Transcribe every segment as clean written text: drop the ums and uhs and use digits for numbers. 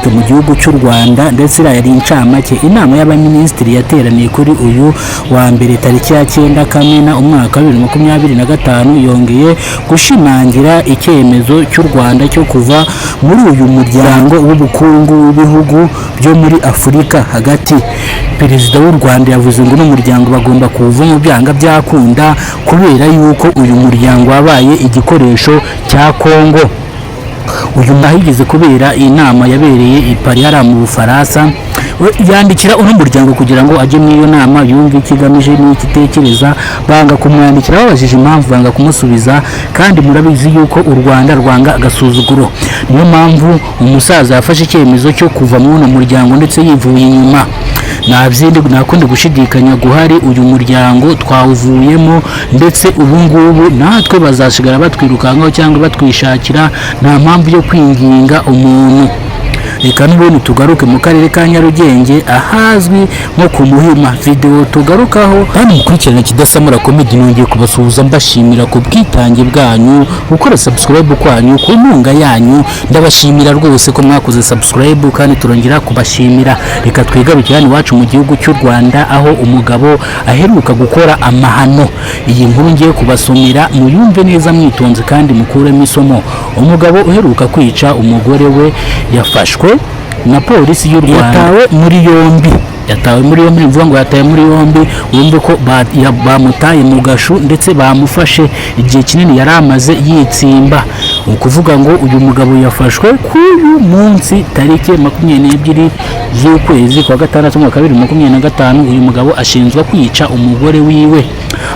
Kristo mu gihugu cy'u Rwanda, ndetse yari incamake. Inama y'abaminisitiri yateraniye kuri uyu wa mbere tariki ya 9 Kamena umwaka wa 2025 yongeye gushimangira icyemezo cy'u Rwanda cyo kuva muri uyu muryango w'ubukungu w'ibihugu byo muri Afurika hagati. Perezida w'u Rwanda yavuze ngo n'umuryango bagomba kuwuvamo byanga byakunda kubera yuko uyu muryango wabaye igikoresho cya Kongo. Uyu mahigeze kubera inama yabereye i Paris mu Bufaransa, yandikira uno muryango kugira ngo ajye muri iyo nama yumve ikigamije n'ikitekereza. Banga kumwandikira babajije impamvu, banga kumusubiza, kandi murabizi yuko u Rwanda rwanga agasuzuguro. Niyo mpamvu umusaza yafashe icyemezo cyo kuva muri uno muryango ndetse yivuye inyuma. Nakundi gushidikanya guhari, uyu muryango twawuvuyemo, ndetse ubu ngubu natwe bazasigara batwirukankaho cyangwa batwishakira. Nta mpamvu yo kwinginga umuntu. Reka n'ubundi tugaruke mu karere ka Nyarugenge ahazwi nko ku Muhima. Video tugarukaho hano mukurikirana Kidasamura Comedy. Nongeye kubasuhuza mbashimira ku bwitange bwanyu, gukora subscribe kwanyu, ku nkunga yanyu. Ndabashimira rwose ko mwakoze subscribe, kandi turongera kubashimira. Reka twigarukire hano iwacu mu gihugu cy'u Rwanda, aho umugabo aheruka gukora amahano. Iyi nkuru ngiye kubasomera muyumve neza mwitonze kandi mukuremo isomo. Umugabo uheruka kwica umugore we yafashwe na polisi y'u Rwanda, yatawe muri yombi. Mvuga ngo yataye muri yombi, wumve ko bamutaye mu gashu ndetse bamufashe igihe kinini yari amaze yitsimba. Ukuvuga ngo uyu mugabo yafashwe k'uyu munsi tariki 22 z'ukwezi kwa gatandatu mwaka 2025. Uyu mugabo ashinzwe kwica umugore wiwe,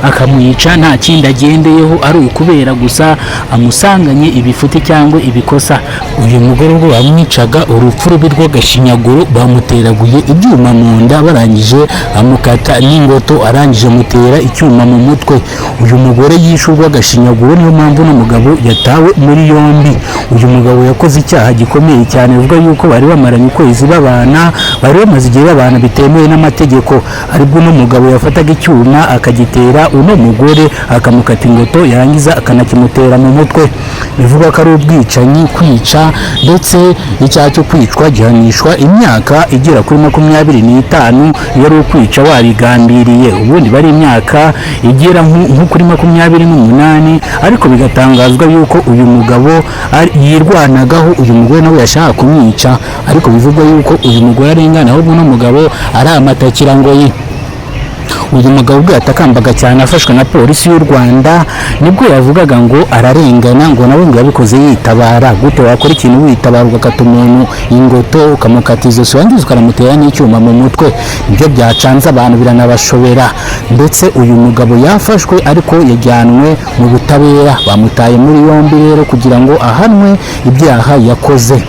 akamwica nta kindi agendeyeho, ari ukubera gusa amusanganye ibifuti cyangwa ibikosa. Uyu mugore ubwo bamwicaga urupfu rubi rw'agashinyaguro, bamuteraguye ibyuma mu nda, barangije amukata n'ingoto, arangije mutera icyuma mu mutwe. Uyu mugore yishurwa agashinyaguro, niyo mpamvu n'umugabo yatawe muri yombi. Uyu mugabo yakoze icyaha gikomeye cyane, bivuga yuko bari bamaranye ukwezi babana, bari bamaze igihe babana bitemewe n'amategeko. Aribwo no mugabo yafataga icyuma akagitera uno mugore, akamukata ingoto, yarangiza akanakimutera mu mutwe. Bivuga ko ari ubwicanyi, kwica, ndetse icyaha cyo kwicwa gihanishwa imyaka igera kuri 25 iyo ari ukwica wabigambiriye. Ubundi bari imyaka igera nko kuri 28, ariko bigatangazwa yuko uyu mugabo yirwanagaho. Uyu mugore nawe yashaka kumwica, ariko bivugwa yuko uyu mugore arengana, ahubwo no mugabo ari amatakira ngo ye. Uyu mugabo ubwo yatakambaga cyane afashwe na polisi y'u Rwanda, nibwo yavugaga ngo ararengana, ngo nawe ngo yabikoze yitabara. Gute wakora ikintu witabara ugakata umuntu ingoto, ukamukata izosi, wangiza ukaramutera n'icyuma mu mutwe? Nibyo byacanze abantu biranabashobera. Ndetse uyu mugabo yafashwe ariko yajyanwe mu butabera, bamutaye muri yombi rero kugira ngo ahanwe ibyaha yakoze.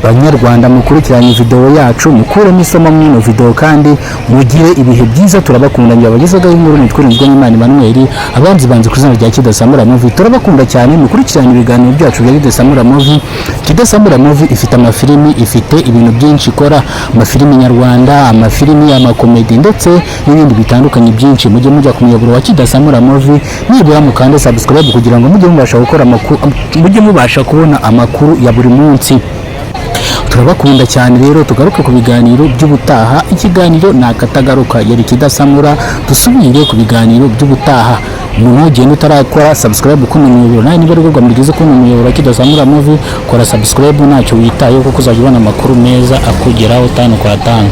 Banyarwanda mukurikiranye video yacu, mukuremo isomo mwino video, kandi mugire ibihe byiza. Turabakunda, nyabagezaga inkuru nitwirinzwe n'Imana Emmanuel, abanzi banze kuzina rya Kidasamura Movie. Turabakunda cyane, mukurikiranye ibiganiro byacu bya Kidasamura Movie. Kidasamura Movie ifite amafilimi, ifite ibintu byinshi ikora, amafilimi nyarwanda, amafilimi y'amakomedi, ndetse n'ibindi bitandukanye byinshi. Mujye mujya ku muyoboro wa Kidasamura Movie, nibura mukande subscribe kugira ngo mujye mubasha gukora amakuru, mujye mubasha kubona amakuru ya buri munsi. Turabakunda cyane rero, tugaruke ku biganiro by'ubutaha. Ikiganiro nakatagaruka yari Kidasamura, dusubire ku biganiro by'ubutaha. Umuntu ugenda utarakora subscribe kuno muyoboro, nawe niba rugwa mugeze kuno muyoboro Kidasamura Movie, kora subscribe ntacyo witaye, kuko uzajya ubona amakuru meza akugeraho 5 kwa 5.